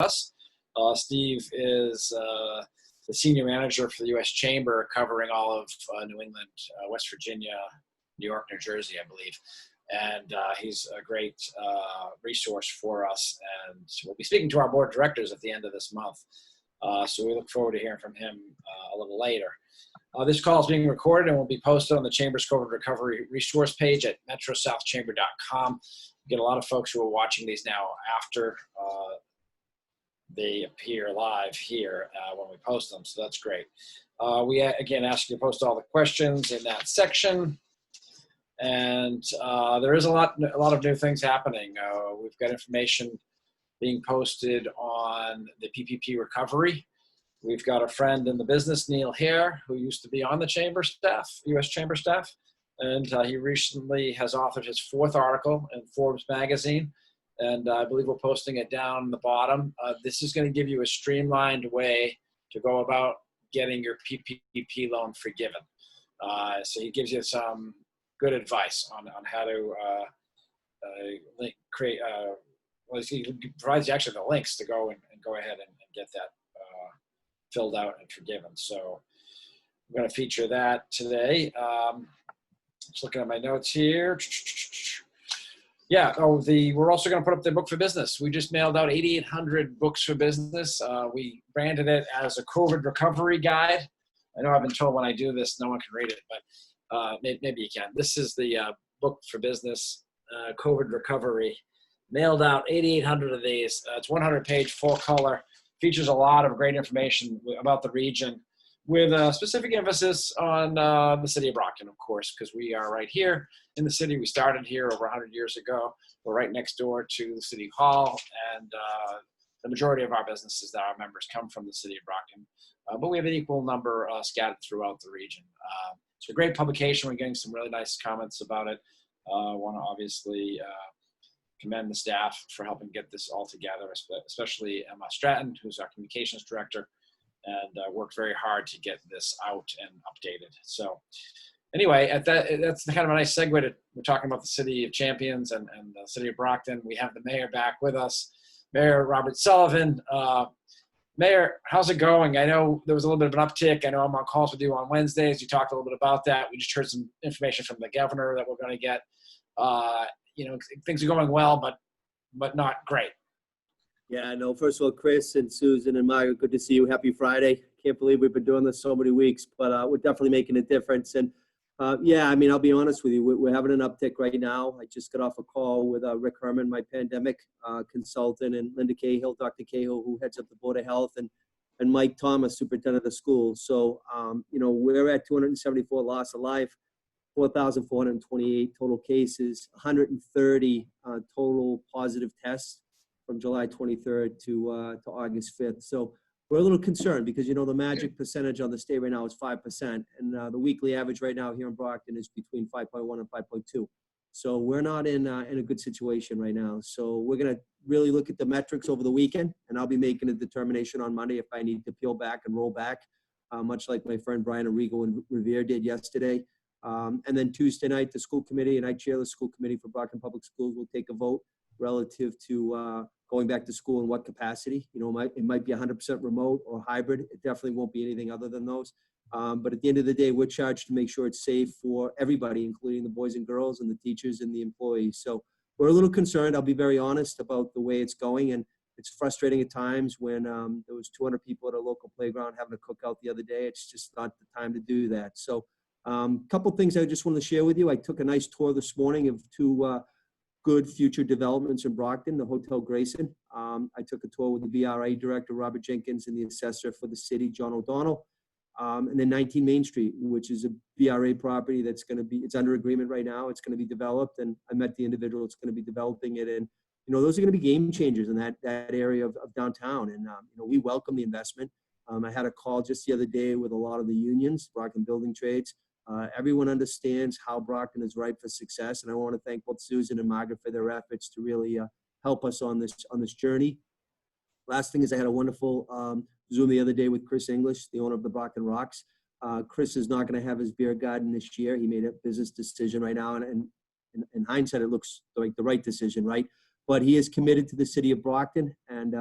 us. Steve is the senior manager for the U.S. Chamber, covering all of New England, West Virginia, New York, New Jersey, I believe. And he's a great resource for us. And we'll be speaking to our board of directors at the end of this month. So we look forward to hearing from him a little later. This call is being recorded and will be posted on the Chamber's COVID recovery resource page at metrosouthchamber.com. We get a lot of folks who are watching these now after they appear live here when we post them, so that's great. We again ask you to post all the questions in that section. And there is a lot of new things happening. We've got information being posted on the PPP recovery. We've got a friend in the business, Neil Hare, who used to be on the Chamber staff, U.S. Chamber staff, and he recently has authored his 4th article in Forbes magazine, and I believe we're posting it down the bottom. This is going to give you a streamlined way to go about getting your PPP loan forgiven. So he gives you some good advice on how to create. Well, he provides you actually the links to go and go ahead and get that filled out and forgiven. So we're going to feature that today. Just looking at my notes here. Yeah. We're also going to put up the book for business. We just mailed out 8,800 books for business. We branded it as a COVID recovery guide. I know I've been told when I do this, no one can read it, but maybe you can. This is the book for business, COVID recovery. Mailed out 8,800 of these. It's 100-page, full color. Features a lot of great information about the region, with a specific emphasis on the city of Brockton, of course, because we are right here in the city. We started here over 100 years ago. We're right next door to the City Hall, and the majority of our businesses that our members come from the city of Brockton. But we have an equal number scattered throughout the region. It's a great publication. We're getting some really nice comments about it. I want to obviously commend the staff for helping get this all together, especially Emma Stratton, who's our communications director, and worked very hard to get this out and updated. So anyway, that's kind of a nice segue to, we're talking about the City of Champions and the City of Brockton. We have the mayor back with us, Mayor Robert Sullivan. Mayor, how's it going? I know there was a little bit of an uptick. I know I'm on calls with you on Wednesdays. You talked a little bit about that. We just heard some information from the governor that we're going to get. Things are going well, but not great. Yeah, no, first of all, Chris and Susan and Margaret, good to see you. Happy Friday. Can't believe we've been doing this so many weeks, but we're definitely making a difference. And yeah, I mean, I'll be honest with you. We're having an uptick right now. I just got off a call with Rick Herman, my pandemic consultant, and Linda Cahill, Dr. Cahill, who heads up the Board of Health, and Mike Thomas, superintendent of the school. So, we're at 274 loss of life, 4,428 total cases, 130 total positive tests from July 23rd to August 5th. So we're a little concerned because, the magic percentage on the state right now is 5%. And the weekly average right now here in Brockton is between 5.1 and 5.2. So we're not in a good situation right now. So we're going to really look at the metrics over the weekend, and I'll be making a determination on Monday if I need to peel back and roll back, much like my friend Brian Arrigo and Revere did yesterday. And then Tuesday night, the school committee, and I chair the school committee for Brockton Public Schools, will take a vote relative to going back to school in what capacity. It might be 100% remote or hybrid. It definitely won't be anything other than those. But at the end of the day, we're charged to make sure it's safe for everybody, including the boys and girls and the teachers and the employees. So we're a little concerned. I'll be very honest about the way it's going. And it's frustrating at times when there was 200 people at a local playground having a cookout the other day. It's just not the time to do that. So a couple things I just wanted to share with you. I took a nice tour this morning of two good future developments in Brockton, the Hotel Grayson. I took a tour with the VRA director, Robert Jenkins, and the assessor for the city, John O'Donnell. And then 19 Main Street, which is a VRA property that's going to be, it's under agreement right now. It's going to be developed, and I met the individual that's going to be developing it. And, those are going to be game changers in that area of downtown. And, we welcome the investment. I had a call just the other day with a lot of the unions, Brockton Building Trades. Everyone understands how Brockton is ripe for success, and I want to thank both Susan and Margaret for their efforts to really help us on this journey. Last thing is, I had a wonderful Zoom the other day with Chris English, the owner of the Brockton Rocks. Chris is not going to have his beer garden this year. He made a business decision right now, and in hindsight, it looks like the right decision, right? But he is committed to the city of Brockton, and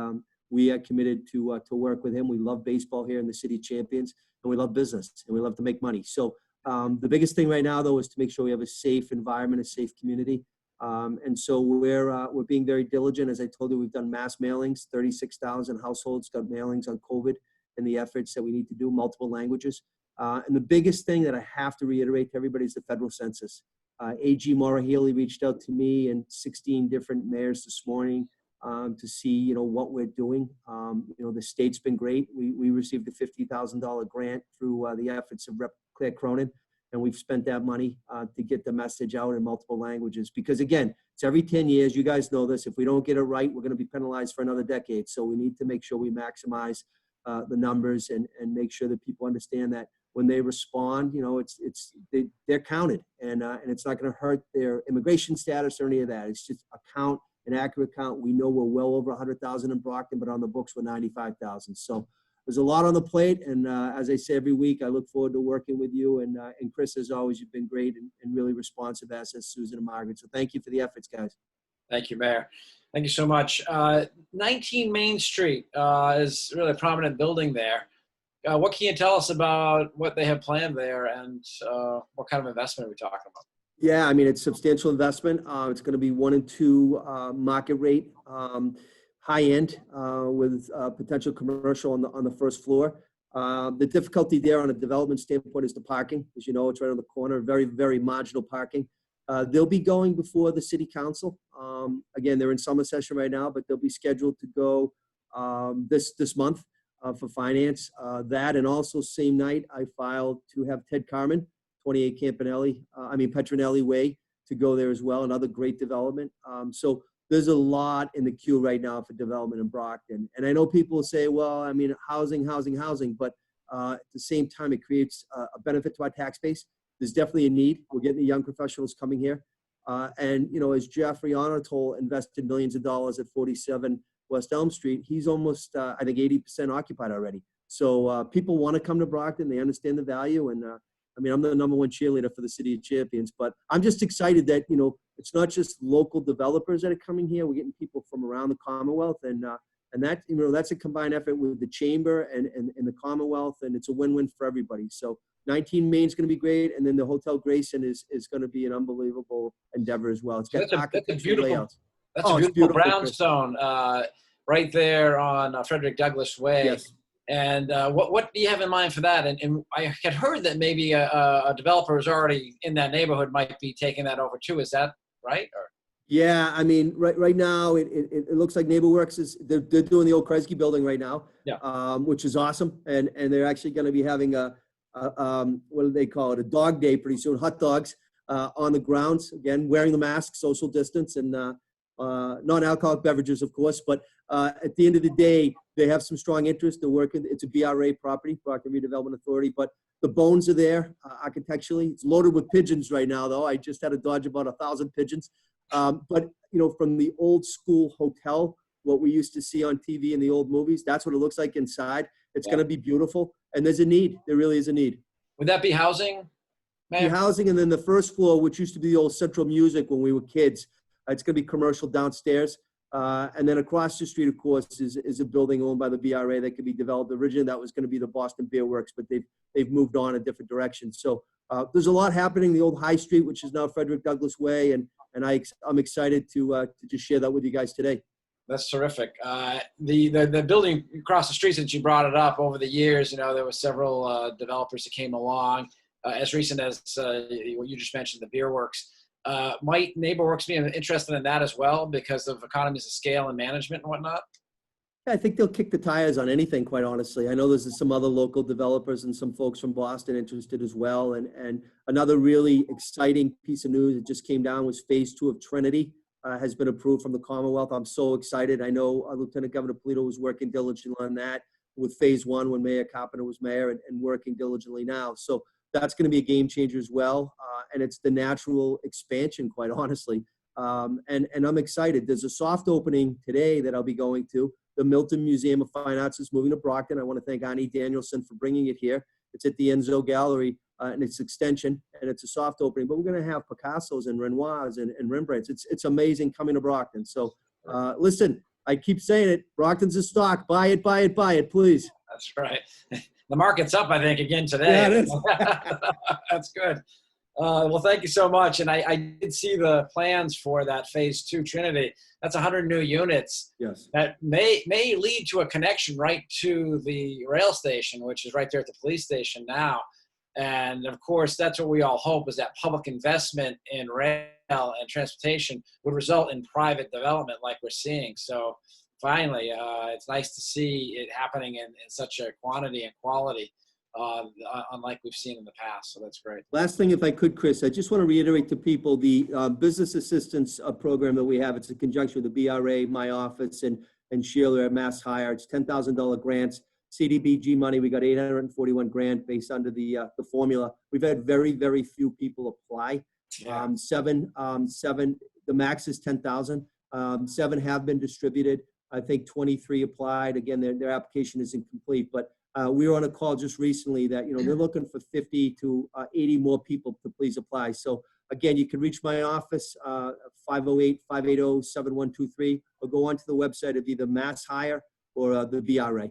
we are committed to work with him. We love baseball here in the City of Champions, and we love business, and we love to make money. So the biggest thing right now, though, is to make sure we have a safe environment, a safe community. And so we're being very diligent. As I told you, we've done mass mailings. 36,000 households got mailings on COVID and the efforts that we need to do, multiple languages. And the biggest thing that I have to reiterate to everybody is the federal census. AG Maura Healey reached out to me and 16 different mayors this morning to see, what we're doing. The state's been great. We received a $50,000 grant through the efforts of Rep. Claire Cronin, and we've spent that money to get the message out in multiple languages. Because again, it's every 10 years. You guys know this. If we don't get it right, we're going to be penalized for another decade. So we need to make sure we maximize the numbers and make sure that people understand that when they respond, they're counted, and it's not going to hurt their immigration status or any of that. It's just a count, an accurate count. We know we're well over 100,000 in Brockton, but on the books we're 95,000. So there's a lot on the plate, and as I say every week, I look forward to working with you. And Chris, as always, you've been great and really responsive, as has Susan and Margaret. So thank you for the efforts, guys. Thank you, Mayor. Thank you so much. 19 Main Street is really a prominent building there. What can you tell us about what they have planned there, and what kind of investment are we talking about? Yeah, I mean, it's substantial investment. It's going to be 1 and 2 market rate, high end, with potential commercial on the first floor. The difficulty there on a development standpoint is the parking. As you know, it's right on the corner, very, very marginal parking. They'll be going before the city council. Again, they're in summer session right now, but they'll be scheduled to go this month for finance. That, and also same night, I filed to have Ted Carmen, 28 Petronelli Way, to go there as well. Another great development. So there's a lot in the queue right now for development in Brockton. And I know people will say, well, I mean, housing, but at the same time, it creates a benefit to our tax base. There's definitely a need. We're getting the young professionals coming here. And, as Jeffrey Honortol invested millions of dollars at 47 West Elm Street, he's almost, I think, 80% occupied already. So people want to come to Brockton. They understand the value. And I'm the #1 cheerleader for the City of Champions, but I'm just excited that, it's not just local developers that are coming here. We're getting people from around the Commonwealth, and that, that's a combined effort with the Chamber and the Commonwealth, and it's a win-win for everybody. So 19 Main is going to be great, and then the Hotel Grayson is going to be an unbelievable endeavor as well. It's got architectural layouts. That's a beautiful brownstone right there on Frederick Douglass Way. Yes. And what do you have in mind for that? And I had heard that maybe a developer who's already in that neighborhood might be taking that over too. Is that right? Or? Yeah, I mean, right now it looks like NeighborWorks they're doing the old Kresge building right now, which is awesome, and they're actually going to be having a what do they call it? A dog day pretty soon. Hot dogs on the grounds, again, wearing the mask, social distance, and non-alcoholic beverages, of course. But at the end of the day, they have some strong interest. They're working. It's a BRA property, Brockton Redevelopment Authority, but the bones are there architecturally. It's loaded with pigeons right now, though. I just had to dodge about 1,000 pigeons. But from the old school hotel, what we used to see on TV in the old movies, that's what it looks like inside. It's going to be beautiful, and there's a need. There really is a need. Would that be housing? Be housing, and then the first floor, which used to be the old Central Music when we were kids, it's going to be commercial downstairs. And then across the street, of course, is a building owned by the BRA that could be developed. Originally, that was going to be the Boston Beer Works, but they've moved on a different direction. So there's a lot happening. The old High Street, which is now Frederick Douglass Way, and I'm excited to just share that with you guys today. That's terrific. The building across the street, since you brought it up, over the years, there were several developers that came along, as recent as what you just mentioned, the Beer Works. Might NeighborWorks be interested in that as well because of economies of scale and management and whatnot? Yeah, I think they'll kick the tires on anything, quite honestly. I know there's some other local developers and some folks from Boston interested as well. And another really exciting piece of news that just came down was phase 2 of Trinity has been approved from the Commonwealth. I'm so excited. I know Lieutenant Governor Polito was working diligently on that with phase 1 when Mayor Carpenter was mayor, and working diligently now. So that's going to be a game changer as well. And it's the natural expansion, quite honestly. And I'm excited. There's a soft opening today that I'll be going to. The Milton Museum of Fine Arts is moving to Brockton. I want to thank Ani Danielson for bringing it here. It's at the Enzo Gallery and its extension, and it's a soft opening. But we're going to have Picassos and Renoirs and Rembrandts. It's amazing coming to Brockton. So listen, I keep saying it. Brockton's a stock. Buy it, buy it, buy it, please. That's right. The market's up, I think, again today. Yeah, it is. That's good. Well, thank you so much. And I did see the plans for that phase 2 Trinity. That's 100 new units. Yes. That may lead to a connection right to the rail station, which is right there at the police station now. And of course, that's what we all hope, is that public investment in rail and transportation would result in private development like we're seeing. So finally, it's nice to see it happening in such a quantity and quality, unlike we've seen in the past. So that's great. Last thing, if I could, Chris, I just want to reiterate to people the business assistance program that we have. It's in conjunction with the BRA, my office, and Sheila at Mass Hire. It's $10,000 grants. CDBG money, we got 841 grand based under the formula. We've had very, very few people apply. Yeah. Seven, the max is 10,000. 7 have been distributed. I think 23 applied. Again, their application is incomplete, but we were on a call just recently that, they're looking for 50 to 80 more people to please apply. So again, you can reach my office, 508-580-7123, or go onto the website of either Mass Hire or the BRA.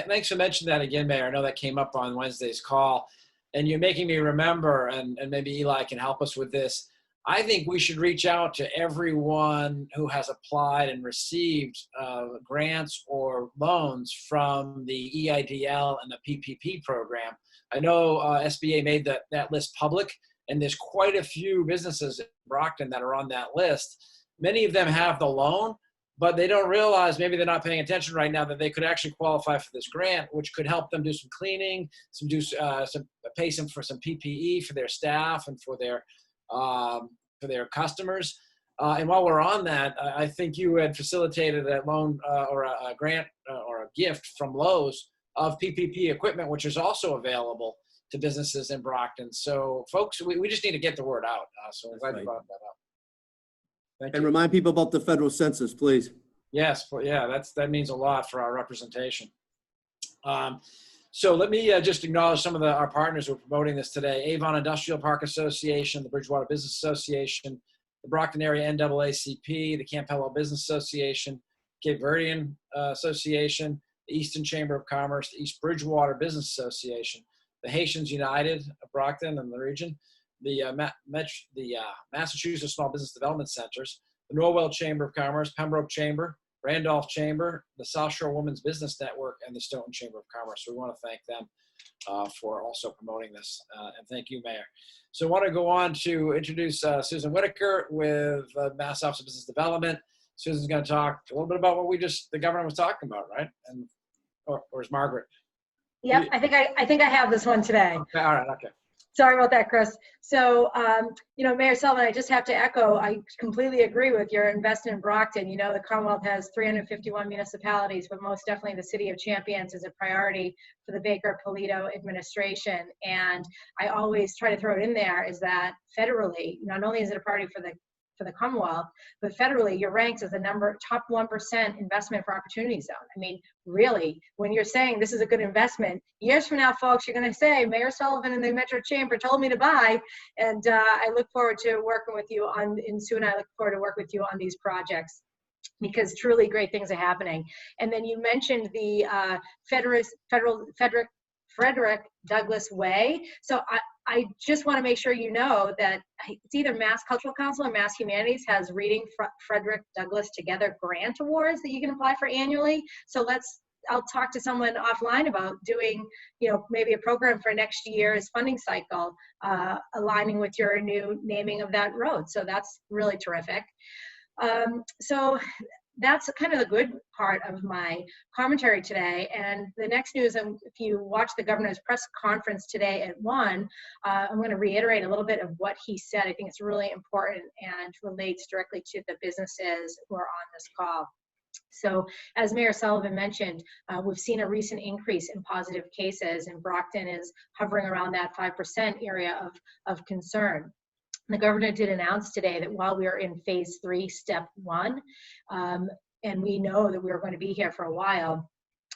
Thanks for mentioning that again, Mayor. I know that came up on Wednesday's call, and you're making me remember, and maybe Eli can help us with this. I think we should reach out to everyone who has applied and received grants or loans from the EIDL and the PPP program. I know SBA made that list public, and there's quite a few businesses in Brockton that are on that list. Many of them have the loan, but they don't realize, maybe they're not paying attention right now, that they could actually qualify for this grant, which could help them do some cleaning, pay some for some PPE for their staff and for their customers. And while we're on that, I think you had facilitated a loan or a grant or a gift from Lowe's of PPP equipment, which is also available to businesses in Brockton. So folks, we just need to get the word out. So I'm glad you brought that up. Thank you. And remind people about the federal census, please. Yes, yeah, that means a lot for our representation. So let me just acknowledge some of our partners who are promoting this today. Avon Industrial Park Association, the Bridgewater Business Association, the Brockton Area NAACP, the Campello Business Association, Cape Verdean Association, the Eastern Chamber of Commerce, the East Bridgewater Business Association, the Haitians United of Brockton and the region, the Massachusetts Small Business Development Centers, the Norwell Chamber of Commerce, Pembroke Chamber, Randolph Chamber, the South Shore Women's Business Network, and the Stoughton Chamber of Commerce. So we want to thank them for also promoting this. And thank you, Mayor. So I want to go on to introduce Susan Whitaker with Mass Office of Business Development. Susan's going to talk a little bit about what the governor was talking about, right? Or is Margaret? Yep, I think I have this one today. Okay, all right, okay. Sorry about that, Chris. So, Mayor Sullivan, I just have to echo, I completely agree with your investment in Brockton. The Commonwealth has 351 municipalities, but most definitely the City of Champions is a priority for the Baker-Polito administration. And I always try to throw it in there is that federally, not only is it a priority for the Commonwealth, but federally, you're ranked as the top 1% investment for opportunity zone. I mean, really, when you're saying this is a good investment, years from now, folks, you're going to say, Mayor Sullivan and the Metro Chamber told me to buy. And I look forward to working with you and Sue and I look forward to work with you on these projects, because truly great things are happening. And then you mentioned the Frederick Douglass Way. So I just want to make sure you know that it's either Mass Cultural Council or Mass Humanities has Reading Frederick Douglass Together grant awards that you can apply for annually. So I'll talk to someone offline about doing, maybe a program for next year's funding cycle, aligning with your new naming of that road. So that's really terrific. So that's kind of the good part of my commentary today. And the next news, if you watch the governor's press conference today at 1, I'm going to reiterate a little bit of what he said. I think it's really important and relates directly to the businesses who are on this call. So as Mayor Sullivan mentioned, we've seen a recent increase in positive cases, and Brockton is hovering around that 5% area of concern. The governor did announce today that while we are in phase 3, step 1, and we know that we are going to be here for a while,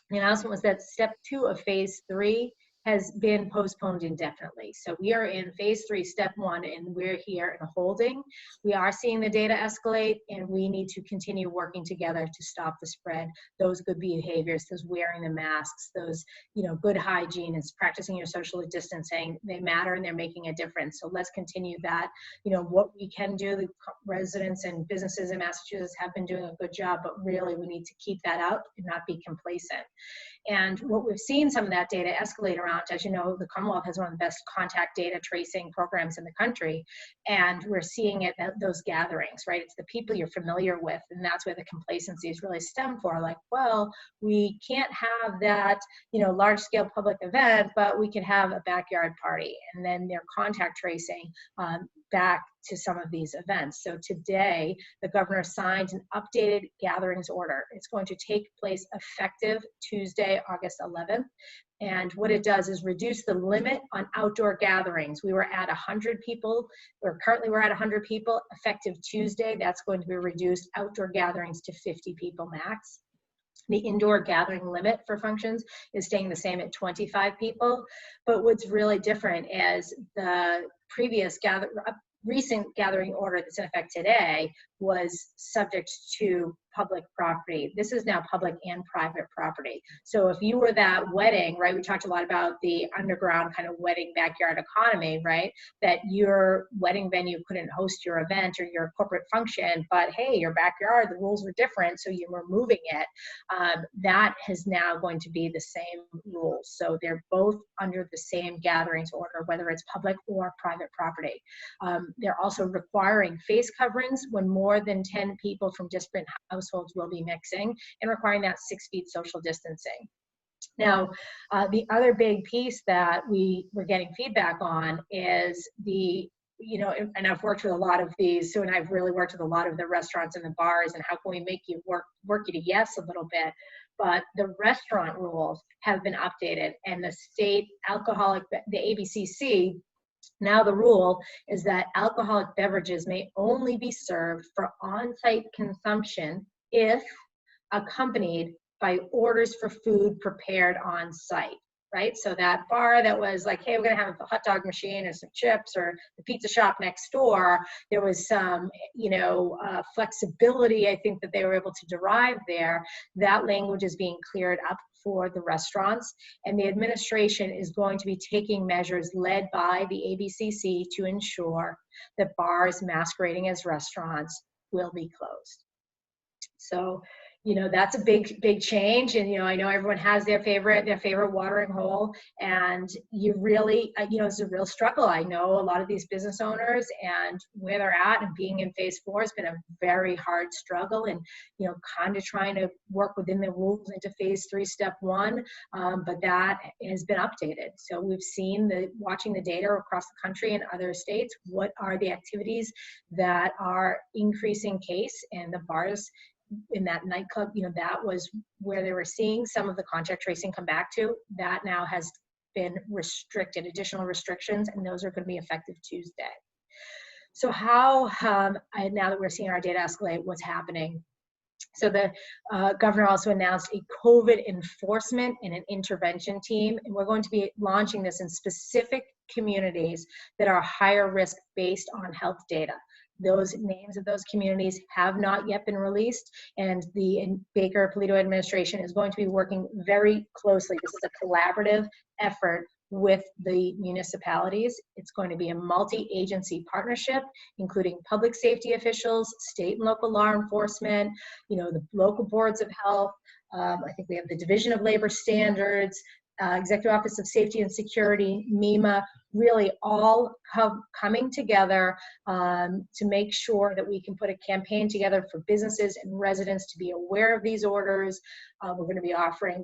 the announcement was that step 2 of phase 3 has been postponed indefinitely. So we are in phase 3, step 1, and we're here in holding. We are seeing the data escalate, and we need to continue working together to stop the spread. Those good behaviors, those wearing the masks, those, good hygiene, is practicing your social distancing, they matter and they're making a difference. So let's continue that. What we can do, the residents and businesses in Massachusetts have been doing a good job, but really we need to keep that up and not be complacent. And what we've seen some of that data escalate around, as you know, the Commonwealth has one of the best contact data tracing programs in the country. And we're seeing it at those gatherings, right? It's the people you're familiar with. And that's where the complacencies really stem for, like, well, we can't have that, large scale public event, but we can have a backyard party. And then they're contact tracing back to some of these events. So today, the governor signed an updated gatherings order. It's going to take place effective Tuesday, August 11th. And what it does is reduce the limit on outdoor gatherings. We were at 100 people, or currently we're at 100 people. Effective Tuesday, that's going to be reduced outdoor gatherings to 50 people max. The indoor gathering limit for functions is staying the same at 25 people. But what's really different is the previous recent gathering order that's in effect today was subject to public property. This is now public and private property. So if you were that wedding, right, we talked a lot about the underground kind of wedding backyard economy, right, that your wedding venue couldn't host your event or your corporate function, but hey, your backyard, the rules were different, so you were moving it. That is now going to be the same rules. So they're both under the same gatherings order, whether it's public or private property. They're also requiring face coverings when more than 10 people from disparate households will be mixing, and requiring that 6 feet social distancing. Now, the other big piece that we were getting feedback on is and I've worked with a lot of these, Sue and I've really worked with a lot of the restaurants and the bars, and how can we make you work you to yes a little bit. But the restaurant rules have been updated, and the state the ABCC, now the rule is that alcoholic beverages may only be served for on-site consumption if accompanied by orders for food prepared on site, right? So that bar that was like, hey, we're gonna have a hot dog machine or some chips, or the pizza shop next door, there was some, flexibility, I think, that they were able to derive there. That language is being cleared up for the restaurants, and the administration is going to be taking measures led by the ABCC to ensure that bars masquerading as restaurants will be closed. So, that's a big change. And, I know everyone has their favorite watering hole, and you really, it's a real struggle. I know a lot of these business owners, and where they're at, and being in phase 4 has been a very hard struggle, and, kind of trying to work within the rules into phase 3, step 1. But that has been updated. So we've seen watching the data across the country and other states, what are the activities that are increasing case, and the bars in that nightclub, that was where they were seeing some of the contact tracing come back to. That now has been restricted, additional restrictions, and those are going to be effective Tuesday. So how, now that we're seeing our data escalate, what's happening? So the governor also announced a COVID enforcement and an intervention team, and we're going to be launching this in specific communities that are higher risk based on health data. Those names of those communities have not yet been released, and the Baker-Polito administration is going to be working very closely. This is a collaborative effort with the municipalities. It's going to be a multi-agency partnership, including public safety officials, state and local law enforcement, the local boards of health. I think we have the Division of Labor Standards, Executive Office of Safety and Security, MEMA, really all coming together to make sure that we can put a campaign together for businesses and residents to be aware of these orders. We're going to be offering,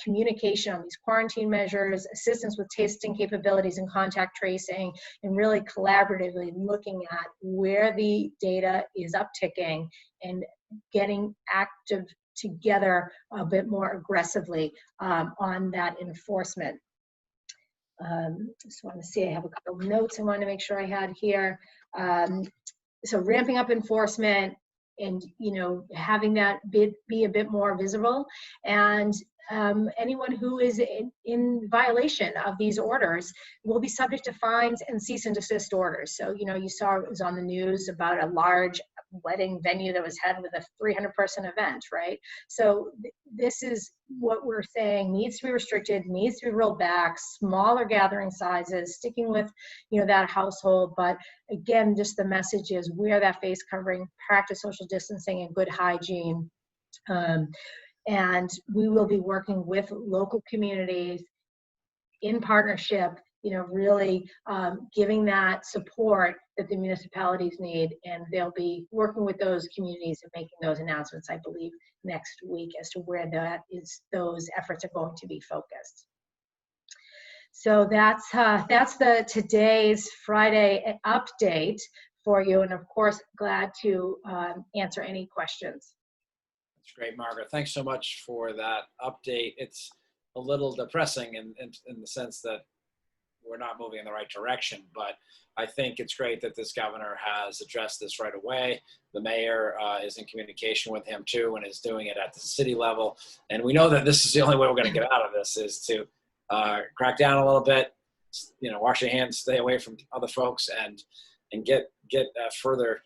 communication on these quarantine measures, assistance with testing capabilities and contact tracing, and really collaboratively looking at where the data is upticking and getting active together a bit more aggressively on that enforcement. Just want to see, I have a couple of notes I want to make sure I had here. So ramping up enforcement and, having that be a bit more visible. And anyone who is in violation of these orders will be subject to fines and cease and desist orders. So, you saw it was on the news about a large wedding venue that was had with a 300-person event, right? So this is what we're saying needs to be restricted, needs to be rolled back, smaller gathering sizes, sticking with, that household. But again, just the message is wear that face covering, practice social distancing and good hygiene. And we will be working with local communities in partnership, really giving that support that the municipalities need. And they'll be working with those communities and making those announcements, I believe, next week as to where those efforts are going to be focused. So that's the today's Friday update for you. And of course, glad to answer any questions. That's great, Margaret. Thanks so much for that update. It's a little depressing in the sense that we're not moving in the right direction, but I think it's great that this governor has addressed this right away. The mayor is in communication with him too and is doing it at the city level. And we know that this is the only way we're going to get out of this is to crack down a little bit, wash your hands, stay away from other folks, and get further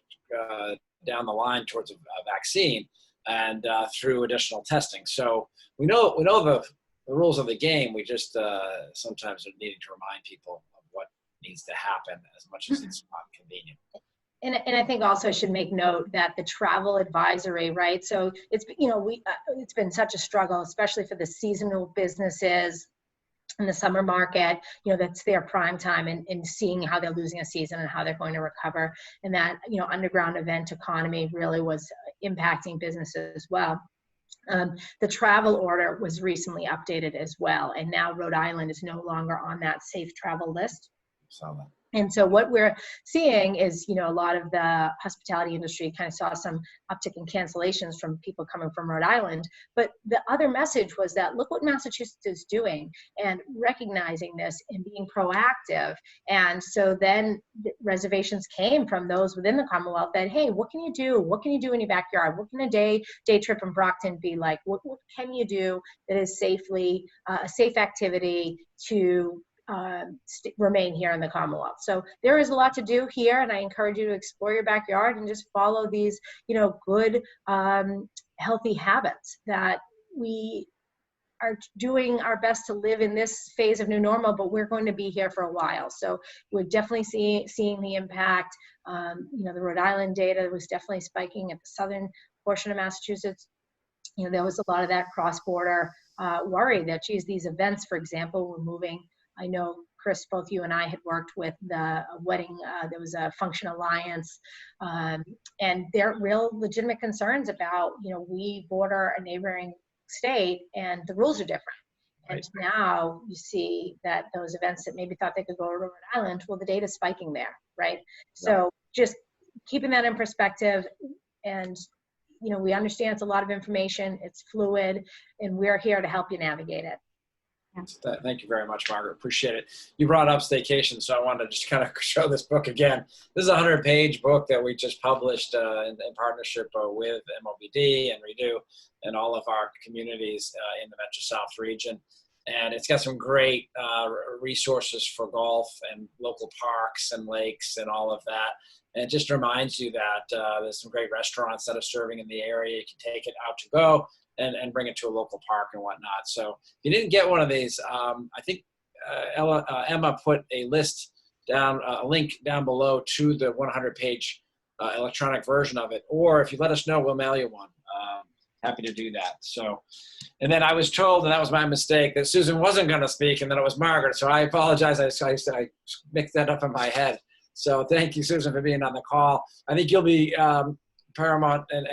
down the line towards a vaccine and through additional testing. So we know the rules of the game. We just sometimes are needing to remind people of what needs to happen as much as it's not convenient. And I think also I should make note that the travel advisory, right? So it's it's been such a struggle, especially for the seasonal businesses in the summer market, that's their prime time and seeing how they're losing a season and how they're going to recover. And that, underground event economy really was impacting businesses as well. The travel order was recently updated as well. And now Rhode Island is no longer on that safe travel list. And so what we're seeing is, a lot of the hospitality industry kind of saw some uptick in cancellations from people coming from Rhode Island. But the other message was that look what Massachusetts is doing and recognizing this and being proactive. And so then the reservations came from those within the Commonwealth that, hey, what can you do? What can you do in your backyard? What can a day trip in Brockton be like? What can you do that is safely a safe activity to remain here in the Commonwealth? So there is a lot to do here, and I encourage you to explore your backyard and just follow these, good, healthy habits that we are doing our best to live in this phase of new normal, but we're going to be here for a while. So we're definitely seeing the impact. The Rhode Island data was definitely spiking at the southern portion of Massachusetts. There was a lot of that cross-border worry that, geez, these events, for example, were moving. I know, Chris, both you and I had worked with the wedding. There was a Function Alliance, and there are real legitimate concerns about, we border a neighboring state and the rules are different. And now you see that those events that maybe thought they could go to Rhode Island, well, the data's spiking there, right? So just keeping that in perspective, and we understand it's a lot of information, it's fluid, and we're here to help you navigate it. Thank you very much, Margaret. Appreciate it. You brought up staycation, so I wanted to just kind of show this book again. This is a 100-page book that we just published in partnership with MOBD and Redo and all of our communities in the Metro South region. And it's got some great resources for golf and local parks and lakes and all of that. And it just reminds you that there's some great restaurants that are serving in the area. You can take it out to go and bring it to a local park and whatnot. So if you didn't get one of these, I think Emma put a link down below to the 100-page electronic version of it. Or if you let us know, we'll mail you one. Happy to do that. So, and then I was told, and that was my mistake, that Susan wasn't going to speak, and then it was Margaret. So I apologize. I mixed that up in my head. So thank you, Susan, for being on the call. I think you'll be paramount and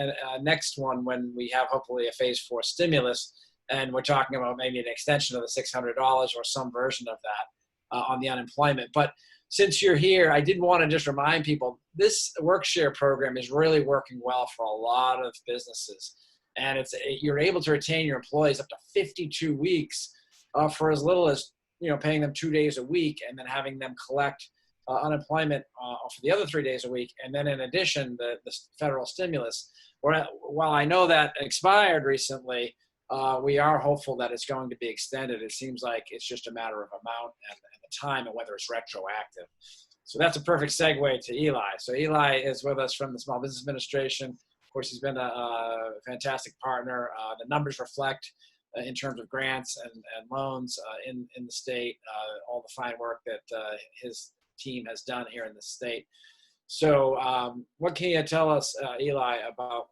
next one when we have hopefully a phase 4 stimulus, and we're talking about maybe an extension of the $600 or some version of that on the unemployment. But since you're here, I did want to just remind people this WorkShare program is really working well for a lot of businesses, and you're able to retain your employees up to 52 weeks for as little as paying them 2 days a week and then having them collect unemployment for the other 3 days a week. And then in addition, the federal stimulus, while I know that expired recently, we are hopeful that it's going to be extended. It seems like it's just a matter of amount and the time and whether it's retroactive. So that's a perfect segue to Eli. So Eli is with us from the Small Business Administration. Of course, he's been a fantastic partner. The numbers reflect in terms of grants and loans in the state, all the fine work that his team has done here in the state. So what can you tell us, Eli, about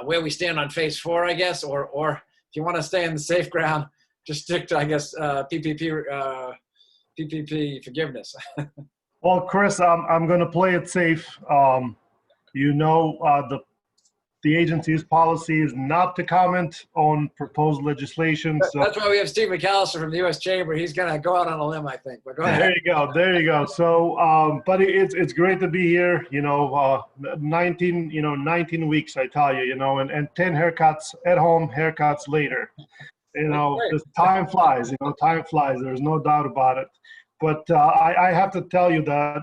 where we stand on phase 4, I guess, or if you want to stay in the safe ground, just stick to, I guess, PPP forgiveness. Well, Chris, I'm going to play it safe. The agency's policy is not to comment on proposed legislation. So that's why we have Steve McAllister from the U.S. Chamber. He's going to go out on a limb, I think. But go ahead. There you go. So, but it's great to be here. 19 weeks, I tell you, and 10 haircuts at home, haircuts later. Time flies. Time flies. There's no doubt about it. But I have to tell you that,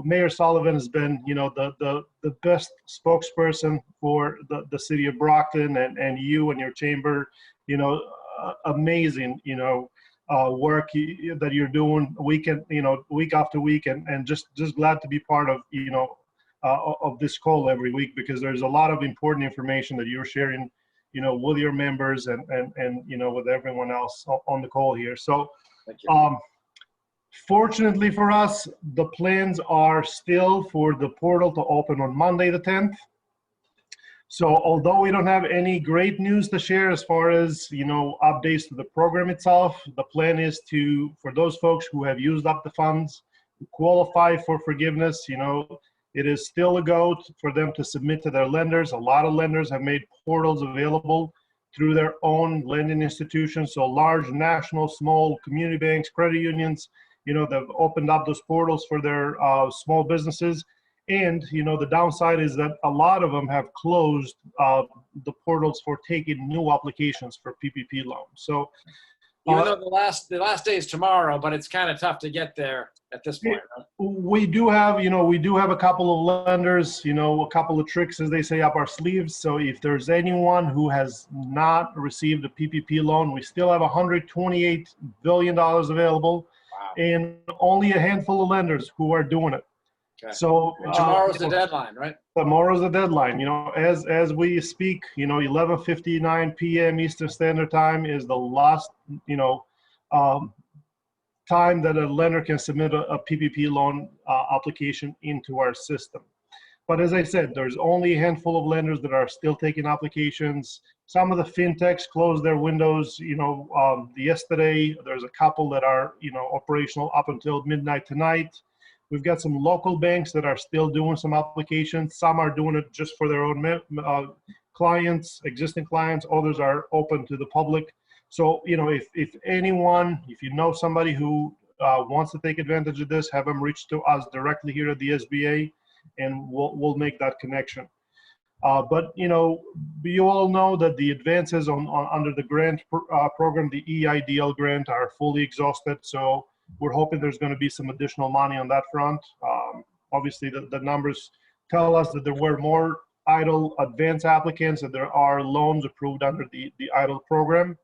Mayor Sullivan has been, the best spokesperson for the city of Brockton and you and your chamber, amazing, work that you're doing week after week, and just glad to be part of, of this call every week, because there's a lot of important information that you're sharing, with your members and with everyone else on the call here. So, thank you. Fortunately for us, the plans are still for the portal to open on Monday the 10th. So although we don't have any great news to share as far as, updates to the program itself, the plan is for those folks who have used up the funds, who qualify for forgiveness, it is still a go for them to submit to their lenders. A lot of lenders have made portals available through their own lending institutions. So large, national, small community banks, credit unions, they've opened up those portals for their small businesses. And, the downside is that a lot of them have closed the portals for taking new applications for PPP loans. So even though the last day is tomorrow, but it's kind of tough to get there at this point. Right? We do have a couple of lenders, a couple of tricks, as they say, up our sleeves. So if there's anyone who has not received a PPP loan, we still have $128 billion available. Wow. And only a handful of lenders who are doing it. Okay. So tomorrow's the deadline, right? Tomorrow's the deadline. As we speak, 11:59 p.m. Eastern Standard Time is the last, time that a lender can submit a PPP loan application into our system. But as I said, there's only a handful of lenders that are still taking applications. Some of the fintechs closed their windows, yesterday. There's a couple that are, operational up until midnight tonight. We've got some local banks that are still doing some applications. Some are doing it just for their own clients, existing clients. Others are open to the public. So, if anyone, if you know somebody who wants to take advantage of this, have them reach to us directly here at the SBA, and we'll make that connection. But you all know that the advances under the grant program, the EIDL grant, are fully exhausted. So we're hoping there's going to be some additional money on that front. Obviously, the numbers tell us that there were more EIDL advance applicants and there are loans approved under the EIDL program.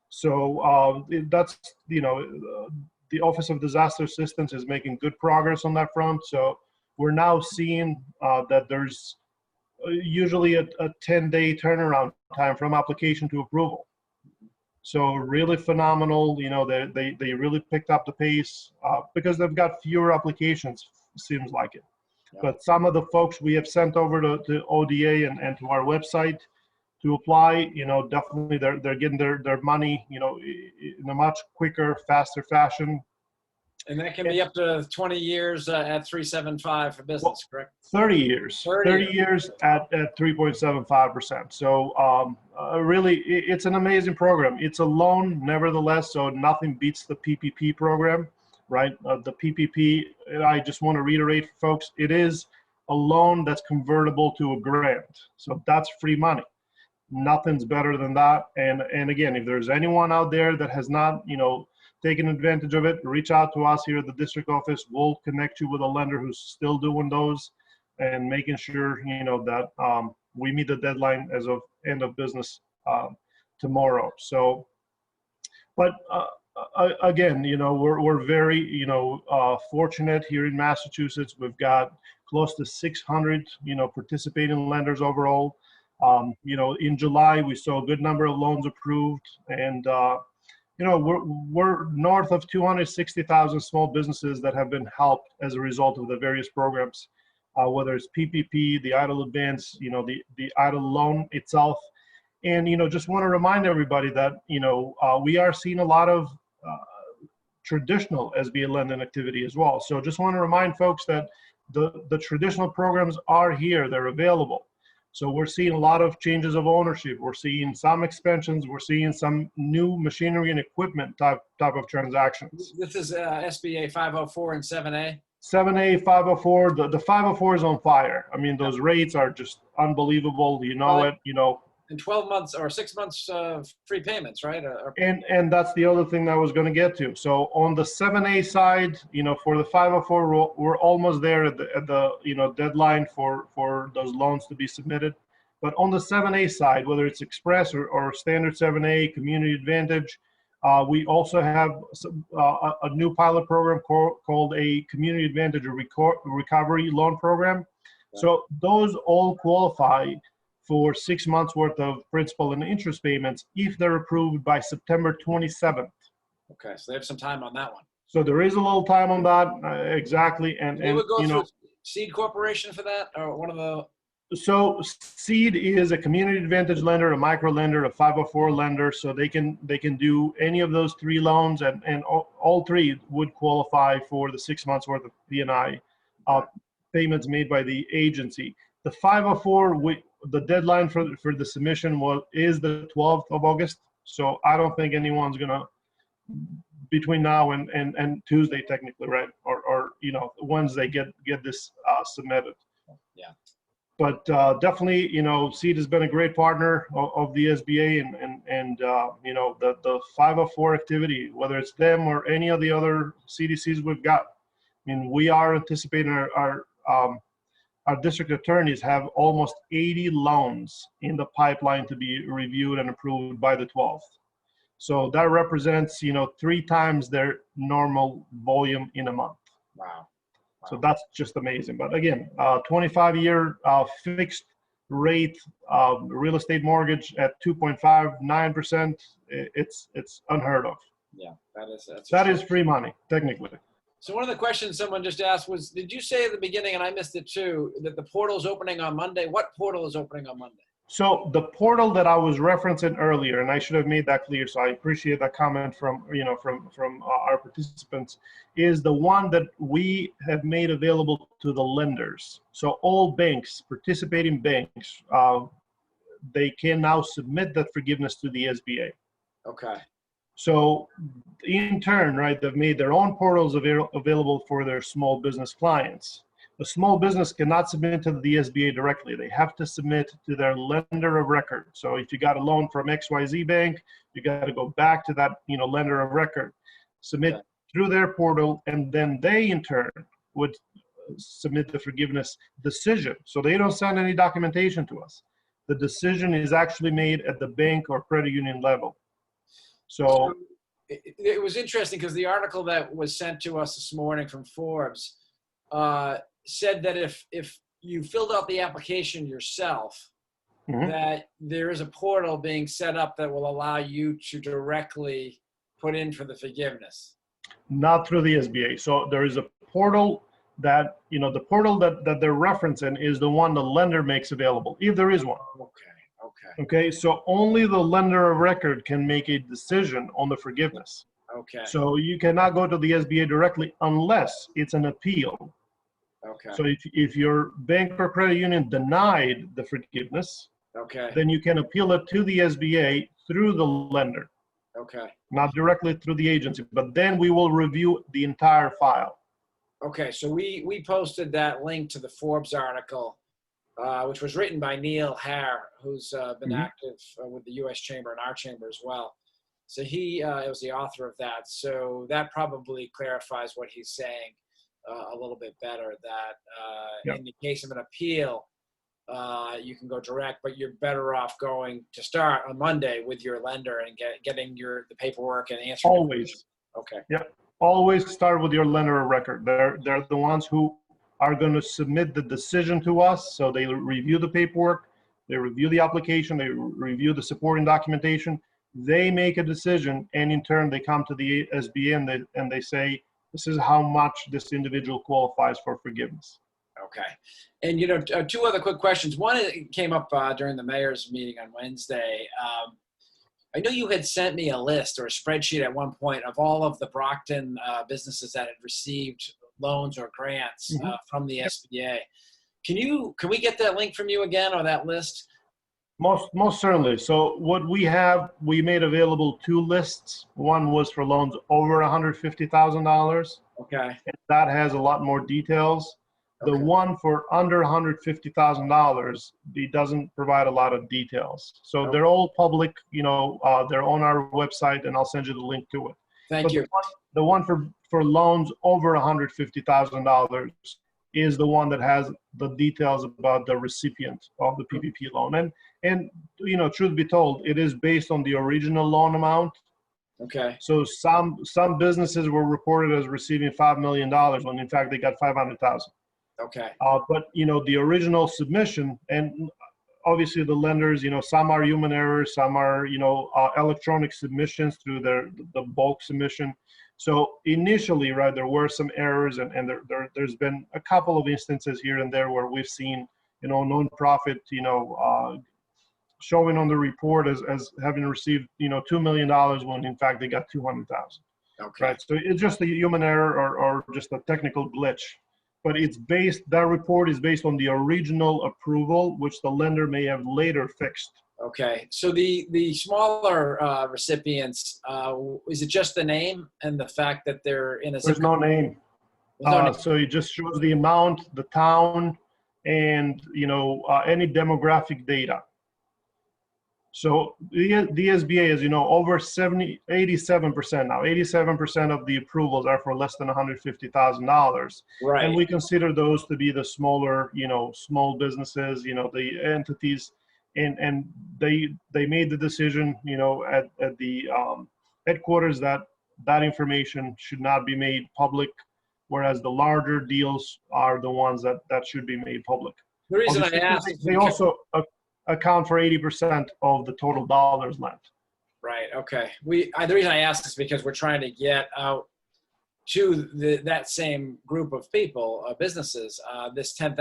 So that's, the Office of Disaster Assistance is making good progress on that front. So we're now seeing that there's usually a 10-day turnaround time from application to approval. So really phenomenal. They really picked up the pace because they've got fewer applications, seems like it. Yeah. But some of the folks we have sent over to ODA and to our website to apply, definitely they're getting their money, in a much quicker, faster fashion. And that can be up to 20 years at 3.75 for business, correct? 30 years. 30 years at 3.75%. So really, it's an amazing program. It's a loan, nevertheless, so nothing beats the PPP program, right? The PPP, I just want to reiterate for folks, it is a loan that's convertible to a grant. So that's free money. Nothing's better than that. And again, if there's anyone out there that has not, taking advantage of it, reach out to us here at the district office. We'll connect you with a lender who's still doing those and making sure, that we meet the deadline as of end of business tomorrow. So, but again, we're very, fortunate here in Massachusetts. We've got close to 600, participating lenders overall. In July, we saw a good number of loans approved, and we're north of 260,000 small businesses that have been helped as a result of the various programs, whether it's PPP, the EIDL advance, the EIDL loan itself. And, just want to remind everybody that, we are seeing a lot of traditional SBA lending activity as well. So just want to remind folks that the traditional programs are here, they're available. So we're seeing a lot of changes of ownership. We're seeing some expansions. We're seeing some new machinery and equipment type of transactions. This is SBA 504 and 7A? 7A, 504, the 504 is on fire. I mean, those rates are just unbelievable. And 12 months or 6 months free payments, right? And that's the other thing that I was going to get to. So on the 7A side, for the 504, we're almost there at the deadline for those loans to be submitted. But on the 7A side, whether it's Express or standard 7A, Community Advantage, we also have a new pilot program called a Community Advantage Recovery Loan Program. So those all qualify for 6 months worth of principal and interest payments if they're approved by September 27th. Okay, so they have some time on that one. So there is a little time on that, exactly. And they would go through Seed Corporation for that, or one of the. So Seed is a community advantage lender, a micro lender, a 504 lender. So they can do any of those three loans, and all three would qualify for the 6 months worth of P&I payments made by the agency. The 504, the deadline for the submission is the 12th of August. So I don't think anyone's gonna, between now and Tuesday technically, right? Or Wednesday get this submitted. Yeah. But definitely, Seed has been a great partner of the SBA, and the 504 activity, whether it's them or any of the other CDCs we've got. I mean, we are anticipating our district attorneys have almost 80 loans in the pipeline to be reviewed and approved by the 12th. So that represents, 3 times their normal volume in a month. Wow. So that's just amazing. But again, 25-year fixed rate real estate mortgage at 2.59%. It's unheard of. Yeah, that is free money, technically. So one of the questions someone just asked was, did you say at the beginning, and I missed it too, that the portal is opening on Monday? What portal is opening on Monday? So the portal that I was referencing earlier, and I should have made that clear, so I appreciate that comment from our participants, is the one that we have made available to the lenders. So all banks, participating banks, they can now submit that forgiveness to the SBA. Okay. So in turn, right, they've made their own portals available for their small business clients. The small business cannot submit to the SBA directly. They have to submit to their lender of record. So if you got a loan from XYZ Bank, you got to go back to that, lender of record, submit through their portal, and then they in turn would submit the forgiveness decision. So they don't send any documentation to us. The decision is actually made at the bank or credit union level. So it was interesting because the article that was sent to us this morning from Forbes said that if you filled out the application yourself, that there is a portal being set up that will allow you to directly put in for the forgiveness. Not through the SBA. So there is a portal that, the portal that they're referencing is the one the lender makes available, if there is one. Okay, so only the lender of record can make a decision on the forgiveness. Okay. So you cannot go to the SBA directly unless it's an appeal. Okay. So if your bank or credit union denied the forgiveness, then you can appeal it to the SBA through the lender. Okay. Not directly through the agency, but then we will review the entire file. Okay, so we posted that link to the Forbes article, which was written by Neil Hare, who's been active with the U.S. Chamber and our chamber as well. So he was the author of that. So that probably clarifies what he's saying a little bit better, that in the case of an appeal, you can go direct, but you're better off going to start on Monday with your lender and getting the paperwork and answering. Always. Okay. Yeah. Always start with your lender of record. They're the ones who are going to submit the decision to us. So they review the paperwork, they review the application, they review the supporting documentation. They make a decision, and in turn, they come to the SBA and they say, this is how much this individual qualifies for forgiveness. Okay. And, two other quick questions. One came up during the mayor's meeting on Wednesday. I know you had sent me a list or a spreadsheet at one point of all of the Brockton businesses that had received loans or grants from the SBA. Can we get that link from you again, or that list? Most certainly. So what we made available 2 lists. One was for loans over $150,000. Okay. And that has a lot more details. The Okay. one for under $150,000, it doesn't provide a lot of details. So they're all public, they're on our website, and I'll send you the link to it. Thank you. The one for loans over $150,000 is the one that has the details about the recipient of the PPP loan. And truth be told, it is based on the original loan amount. Okay. So some businesses were reported as receiving $5 million when in fact they got $500,000. Okay. But the original submission, and obviously the lenders, some are human errors, some are electronic submissions through the bulk submission. So initially, right, there were some errors, and there's been a couple of instances here and there where we've seen nonprofit showing on the report as having received $2 million when in fact they got $200,000. Okay. Right. So it's just a human error or just a technical glitch. But that report is based on the original approval, which the lender may have later fixed. Okay. So the smaller recipients, is it just the name and the fact that they're in a There's no name. So it just shows the amount, the town, and any demographic data. So the SBA, as you know, over 87% now. 87% of the approvals are for less than $150,000. Right. And we consider those to be the smaller, small businesses, the entities, and they made the decision, at the headquarters that information should not be made public, whereas the larger deals are the ones that should be made public. The reason Obviously, I asked, they also account for 80% of the total dollars lent. Right. Okay. The reason I asked is because we're trying to get out to that same group of people, businesses, this $10,000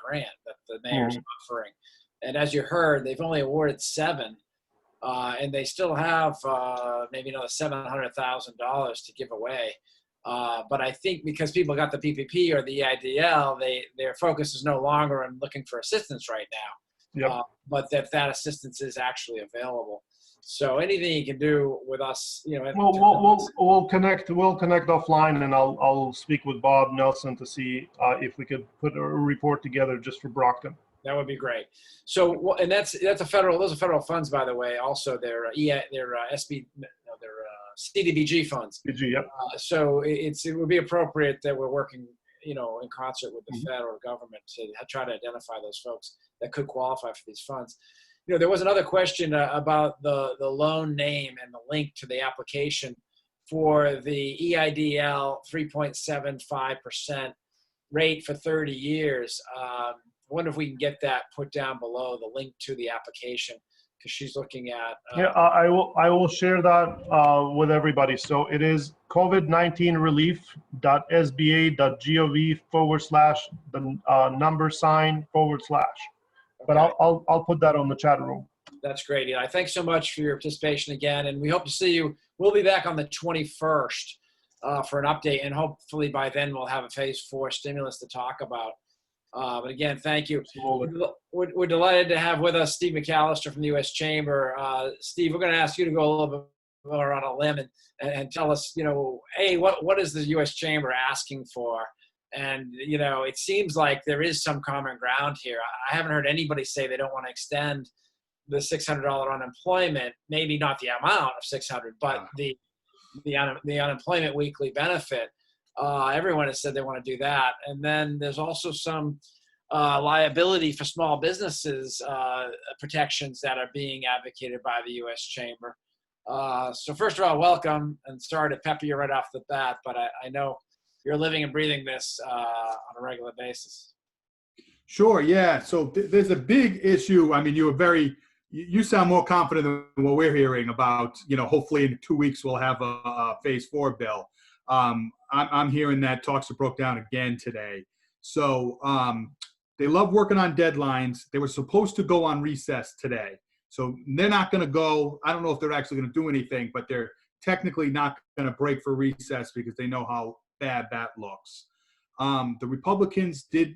grant that the mayor's offering. And as you heard, they've only awarded 7, and they still have maybe another $700,000 to give away. But I think because people got the PPP or the EIDL, their focus is no longer on looking for assistance right now. Yep. But that assistance is actually available. So anything you can do with us, we'll connect offline, and I'll speak with Bob Nelson to see if we could put a report together just for Brockton. That would be great. So, and those are federal funds, by the way. Also, they're CDBG funds. Yep. So it would be appropriate that we're working, in concert with the federal government to try to identify those folks that could qualify for these funds. There was another question about the loan name and the link to the application for the EIDL 3.75% rate for 30 years. I wonder if we can get that put down below, the link to the application, because she's looking at. I will share that with everybody. So it is COVID-19 relief.sba.gov/the # But Okay. I'll put that on the chat room. That's great, Eli. Thanks so much for your participation again, and we hope to see you. We'll be back on the 21st for an update, and hopefully by then we'll have a phase 4 stimulus to talk about. But again, thank you. Absolutely. We're delighted to have with us Steve McAllister from the U.S. Chamber. Steve, we're going to ask you to go a little bit more on a limb and tell us, what is the U.S. Chamber asking for? And, it seems like there is some common ground here. I haven't heard anybody say they don't want to extend the $600 unemployment, maybe not the amount of $600, but the unemployment weekly benefit. Everyone has said they want to do that. And then there's also some liability for small businesses protections that are being advocated by the U.S. Chamber. So first of all, welcome, and sorry to pepper you right off the bat, but I know you're living and breathing this on a regular basis. Sure, yeah. So there's a big issue. I mean, you sound more confident than what we're hearing about, hopefully in 2 weeks we'll have a phase 4 bill. I'm hearing that talks are broke down again today. So they love working on deadlines. They were supposed to go on recess today. So they're not going to go. I don't know if they're actually going to do anything, but they're technically not going to break for recess because they know how bad that looks. The Republicans did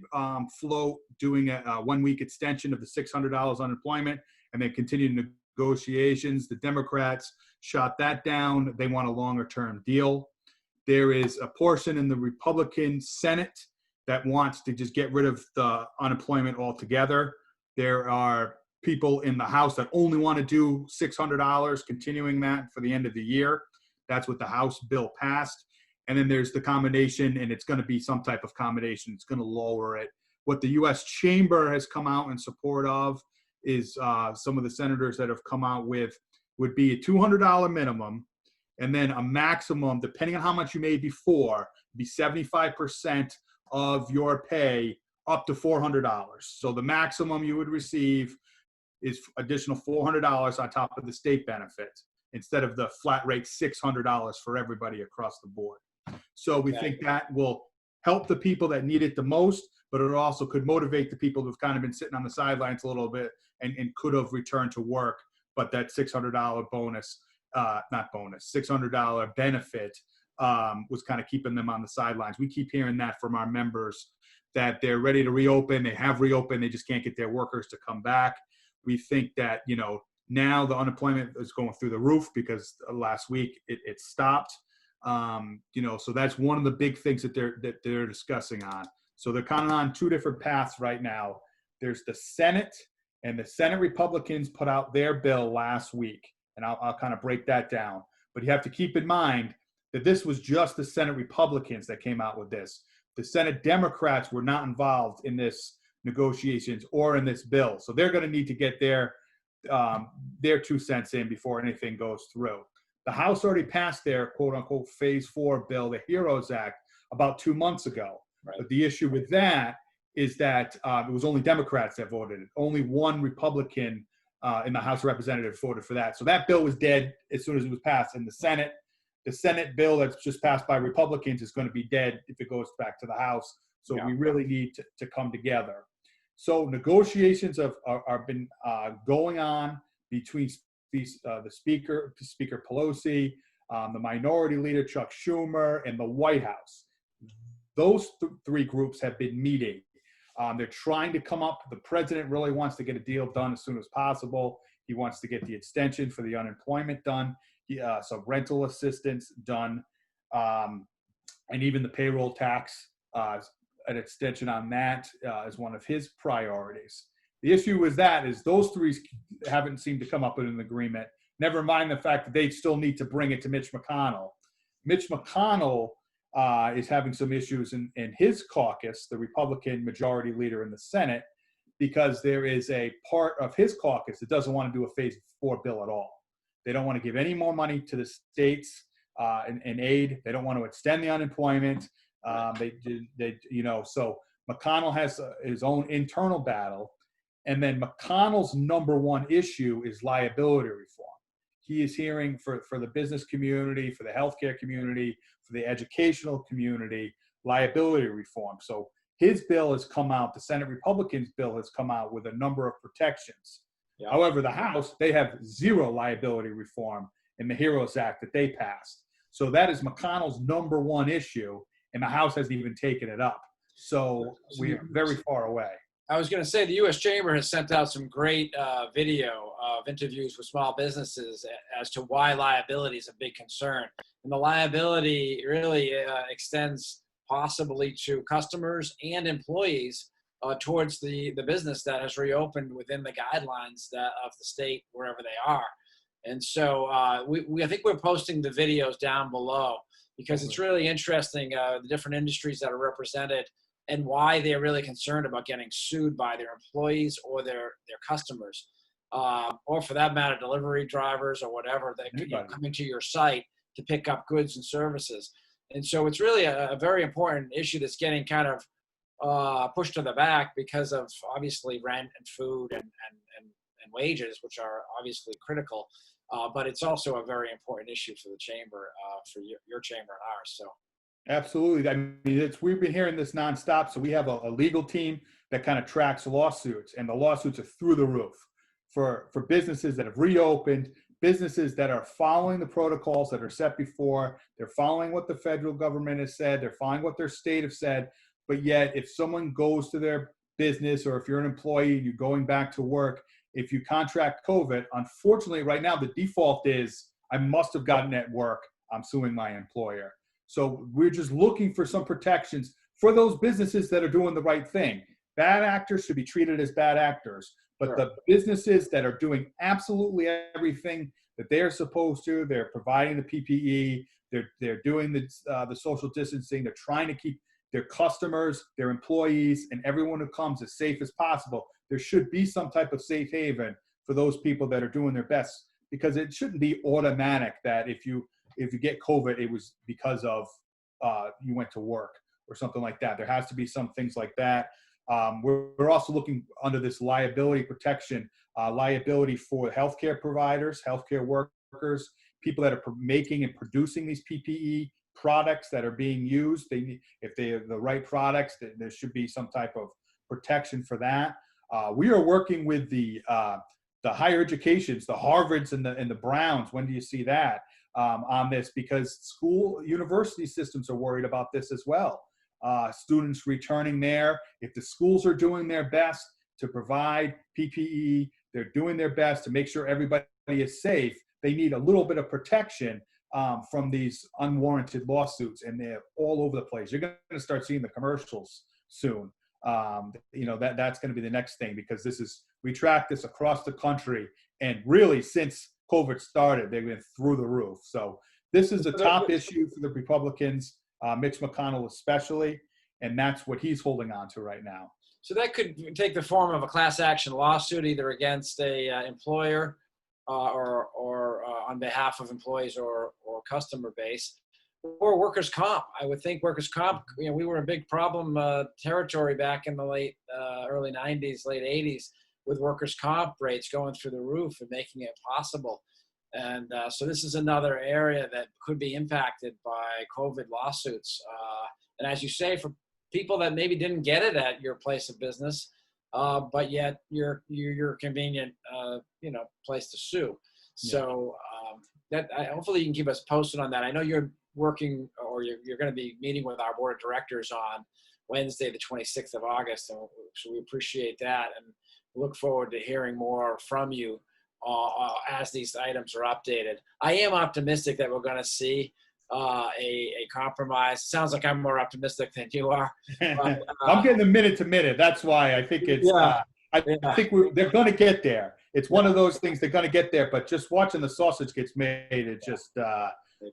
float doing a 1-week extension of the $600 unemployment, and they continued negotiations. The Democrats shot that down. They want a longer-term deal. There is a portion in the Republican Senate that wants to just get rid of the unemployment altogether. There are people in the House that only want to do $600, continuing that for the end of the year. That's what the House bill passed. And then there's the combination, and it's going to be some type of combination. It's going to lower it. What the U.S. Chamber has come out in support of is some of the senators that have come out with would be a $200 minimum, and then a maximum, depending on how much you made before, be 75% of your pay up to $400. So the maximum you would receive is additional $400 on top of the state benefit, instead of the flat rate $600 for everybody across the board. So we think that will help the people that need it the most, but it also could motivate the people who've kind of been sitting on the sidelines a little bit and could have returned to work, but that $600 bonus, $600 benefit was kind of keeping them on the sidelines. We keep hearing that from our members, that they're ready to reopen. They have reopened. They just can't get their workers to come back. We think that, now the unemployment is going through the roof because last week it stopped. So that's one of the big things that they're discussing on. So they're kind of on two different paths right now. There's the Senate, and the Senate Republicans put out their bill last week, and I'll kind of break that down. But you have to keep in mind that this was just the Senate Republicans that came out with this. The Senate Democrats were not involved in this negotiations or in this bill. So they're going to need to get their 2 cents in before anything goes through. The House already passed their quote-unquote Phase 4 bill, the HEROES Act, about 2 months ago. Right. But the issue with that is that it was only Democrats that voted. Only one Republican in the House of Representatives voted for that. So that bill was dead as soon as it was passed. In the Senate bill that's just passed by Republicans is going to be dead if it goes back to the House. So we really need to come together. So negotiations have been going on between the Speaker Pelosi, the Minority Leader Chuck Schumer, and the White House. Those three groups have been meeting. They're trying to come up. The president really wants to get a deal done as soon as possible. He wants to get the extension for the unemployment done, some rental assistance done, and even the payroll tax, an extension on that is one of his priorities. The issue is those three haven't seemed to come up with an agreement. Never mind the fact that they still need to bring it to Mitch McConnell. Mitch McConnell is having some issues in his caucus, the Republican majority leader in the Senate, because there is a part of his caucus that doesn't want to do a Phase 4 bill at all. They don't want to give any more money to the states in aid. They don't want to extend the unemployment. So McConnell has his own internal battle. And then McConnell's number one issue is liability reform. He is hearing for the business community, for the healthcare community, for the educational community, liability reform. So his bill has come out, the Senate Republicans' bill has come out with a number of protections. Yeah. However, the House, they have zero liability reform in the HEROES Act that they passed. So that is McConnell's number one issue, and the House hasn't even taken it up. So we're very far away. I was going to say the U.S. Chamber has sent out some great video of interviews with small businesses as to why liability is a big concern. And the liability really extends possibly to customers and employees towards the business that has reopened within the guidelines of the state, wherever they are. And so I think we're posting the videos down below because it's really interesting, the different industries that are represented and why they're really concerned about getting sued by their employees or their customers, or for that matter, delivery drivers or whatever that coming to your site to pick up goods and services. And so it's really a very important issue that's getting kind of pushed to the back because of obviously rent and food and wages, which are obviously critical. But it's also a very important issue for the chamber, for your chamber and ours. So. Absolutely. I mean, we've been hearing this nonstop. So we have a legal team that kind of tracks lawsuits, and the lawsuits are through the roof for businesses that have reopened, businesses that are following the protocols that are set before. They're following what the federal government has said. They're following what their state have said. But yet, if someone goes to their business, or if you're an employee and you're going back to work, if you contract COVID, unfortunately, right now, the default is, I must have gotten it at work. I'm suing my employer. So we're just looking for some protections for those businesses that are doing the right thing. Bad actors should be treated as bad actors, but Sure. the businesses that are doing absolutely everything that they're supposed to, they're providing the PPE, they're doing the social distancing, they're trying to keep their customers, their employees, and everyone who comes as safe as possible. There should be some type of safe haven for those people that are doing their best, because it shouldn't be automatic that if you get COVID, it was because of you went to work or something like that. There has to be some things like that. We're also looking under this liability protection, liability for healthcare providers, healthcare workers, people that are making and producing these PPE products that are being used. If they are the right products, there should be some type of protection for that. We are working with the higher educations, the Harvards and the Browns. When do you see that? On this, because university systems are worried about this as well. Students returning there, if the schools are doing their best to provide PPE, they're doing their best to make sure everybody is safe, they need a little bit of protection from these unwarranted lawsuits, and they're all over the place. You're going to start seeing the commercials soon. That's going to be the next thing, because we track this across the country, and really since COVID started, they've been through the roof. So this is a top issue for the Republicans, Mitch McConnell especially, and that's what he's holding on to right now. So that could take the form of a class action lawsuit, either against a employer or on behalf of employees or customer base, or workers' comp. I would think workers' comp. We were a big problem territory back in the early 90s, late 80s. With workers' comp rates going through the roof and making it possible. And so this is another area that could be impacted by COVID lawsuits. And as you say, for people that maybe didn't get it at your place of business, but yet you're convenient, place to sue. So hopefully you can keep us posted on that. I know you're working, or you're going to be meeting with our board of directors on Wednesday, the 26th of August. So we appreciate that, and look forward to hearing more from you as these items are updated. I am optimistic that we're going to see a compromise. Sounds like I'm more optimistic than you are. But, I'm getting the minute to minute. That's why I think it's. I think they're going to get there. It's one of those things, they're going to get there. But just watching the sausage gets made, it just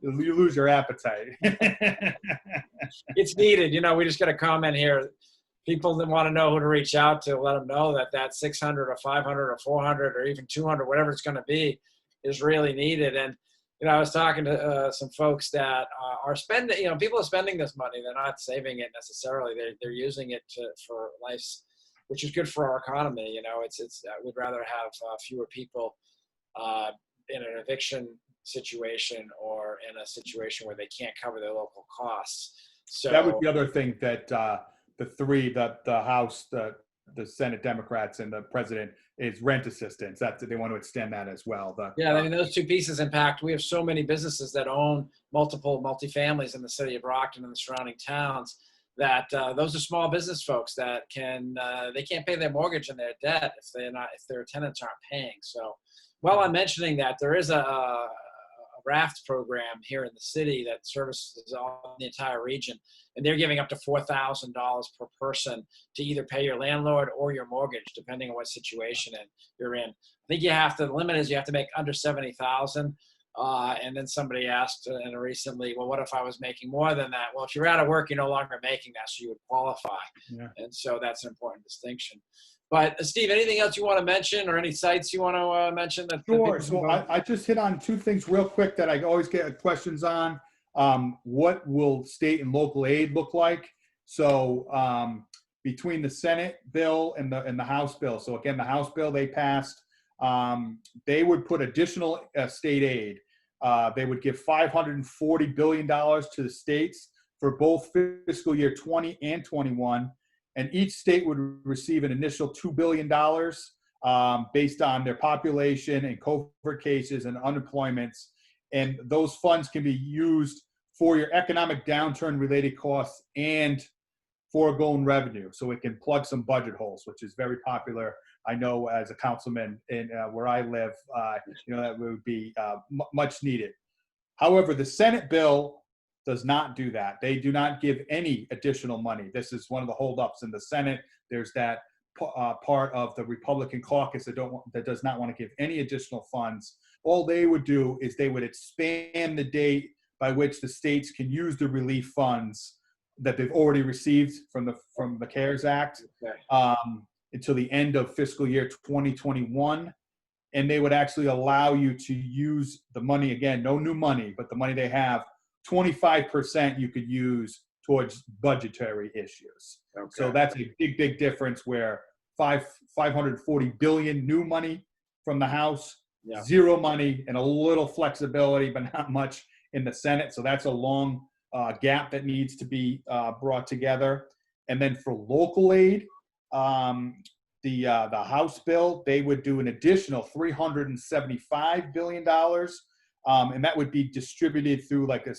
you lose your appetite. It's needed. We just got a comment here. People that want to know who to reach out to, let them know that 600 or 500 or 400 or even 200, whatever it's going to be, is really needed. And, I was talking to some folks that are spending, people are spending this money. They're not saving it necessarily. They're using it for lives, which is good for our economy. We'd rather have fewer people in an eviction situation or in a situation where they can't cover their local costs. So that was the other thing that the House, the Senate Democrats, and the President is rent assistance. They want to extend that as well. Those two pieces impact. We have so many businesses that own multiple multifamilies in the city of Brockton and the surrounding towns that those are small business folks that they can't pay their mortgage and their debt if their tenants aren't paying. So, while I'm mentioning that, there is a raft program here in the city that services all the entire region, and they're giving up to $4,000 per person to either pay your landlord or your mortgage, depending on what situation you're in. I think the limit is you have to make under 70,000. And then somebody asked recently, well, what if I was making more than that? Well, if you're out of work, you're no longer making that, so you would qualify. Yeah. And so that's an important distinction. But Steve, anything else you want to mention, or any sites you want to mention? Sure. So I just hit on two things real quick that I always get questions on. What will state and local aid look like? So between the Senate bill and the House bill. So again, the House bill they passed, they would put additional state aid. They would give $540 billion to the states for both fiscal year 20 and 21. And each state would receive an initial $2 billion based on their population and COVID cases and unemployments. And those funds can be used for your economic downturn related costs and foregone revenue. So it can plug some budget holes, which is very popular. I know as a councilman in where I live, that would be much needed. However, the Senate bill does not do that. They do not give any additional money. This is one of the holdups in the Senate. There's that part of the Republican caucus that does not want to give any additional funds. All they would do is they would expand the date by which the states can use the relief funds that they've already received from the CARES Act until the end of fiscal year 2021. And they would actually allow you to use the money, again, no new money, but the money they have, 25% you could use towards budgetary issues. Okay. So that's a big, big difference where 540 billion new money from the House, zero money and a little flexibility, but not much in the Senate. So that's a long gap that needs to be brought together. And then for local aid, the House bill, they would do an additional $375 billion. And that would be distributed through like a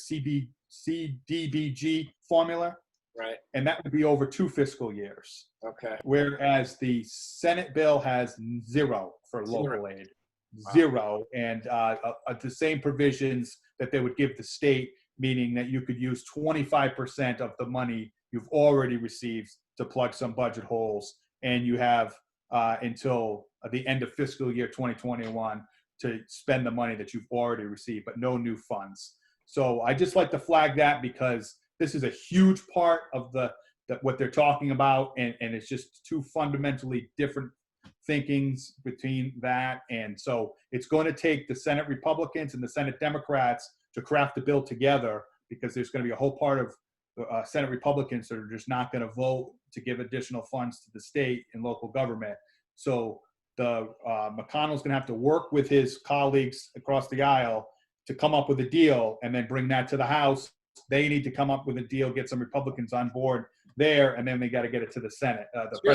CDBG formula. Right. And that would be over 2 fiscal years. Okay. Whereas the Senate bill has zero for local aid. Wow. Zero. And the same provisions that they would give the state, meaning that you could use 25% of the money you've already received to plug some budget holes. And you have until the end of fiscal year 2021 to spend the money that you've already received, but no new funds. So I just like to flag that because this is a huge part of what they're talking about, and it's just two fundamentally different thinkings between that. And so it's going to take the Senate Republicans and the Senate Democrats to craft the bill together, because there's going to be a whole part of Senate Republicans that are just not going to vote to give additional funds to the state and local government. So McConnell's going to have to work with his colleagues across the aisle to come up with a deal and then bring that to the House. They need to come up with a deal, get some Republicans on board there, and then they got to get it to the Senate. You're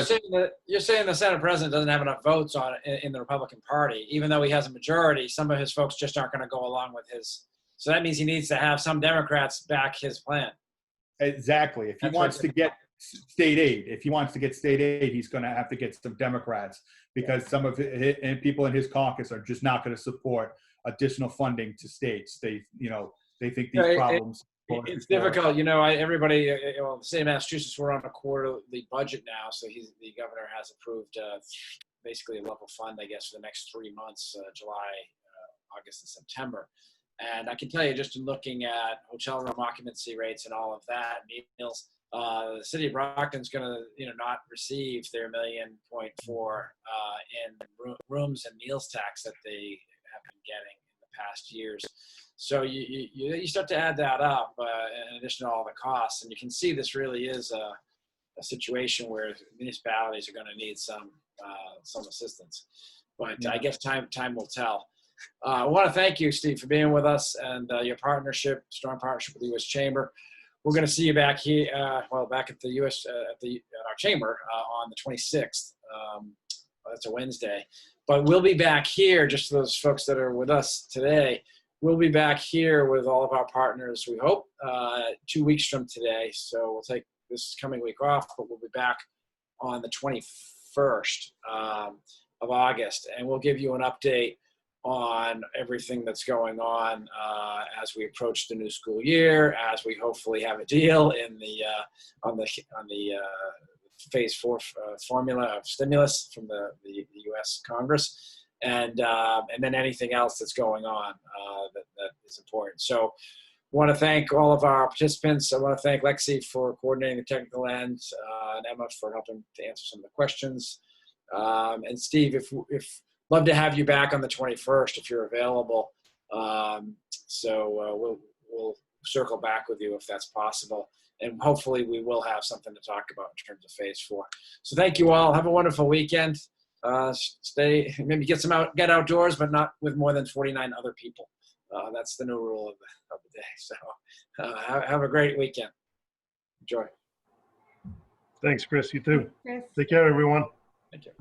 saying the Senate president doesn't have enough votes on it in the Republican Party, even though he has a majority. Some of his folks just aren't going to go along with his. So that means he needs to have some Democrats back his plan. Exactly. If he wants to get state aid, he's going to have to get some Democrats, because some of and people in his caucus are just not going to support additional funding to states. They think these problems. It's difficult, everybody. The state of Massachusetts, we're on a quarterly budget now, so the governor has approved basically a level fund, I guess, for the next 3 months, July, August, and September. And I can tell you, just in looking at hotel room occupancy rates and all of that, meals, the city of Brockton is going to, not receive their $1.4 million in rooms and meals tax that they have been getting in the past years. So you start to add that up in addition to all the costs, and you can see this really is a situation where municipalities are going to need some assistance. But I guess time will tell. I want to thank you, Steve, for being with us and your strong partnership with the U.S. Chamber. We're going to see you back here, back at the U.S. at our chamber on the 26th. That's a Wednesday. But we'll be back here, just for those folks that are with us today. We'll be back here with all of our partners, we hope, 2 weeks from today. So we'll take this coming week off, but we'll be back on the 21st of August. And we'll give you an update on everything that's going on as we approach the new school year, as we hopefully have a deal in on the phase 4 formula of stimulus from the U.S. Congress. and then anything else that's going on that is important. So I want to thank all of our participants. I want to thank Lexi for coordinating the technical end, and Emma for helping to answer some of the questions. And Steve, if love to have you back on the 21st if you're available. So we'll circle back with you if that's possible. And hopefully we will have something to talk about in terms of phase 4. So thank you all. Have a wonderful weekend. Maybe get outdoors, but not with more than 49 other people. That's the new rule of the day. So have a great weekend. Enjoy. Thanks, Chris. You too. Chris. Take care, everyone. Thank you.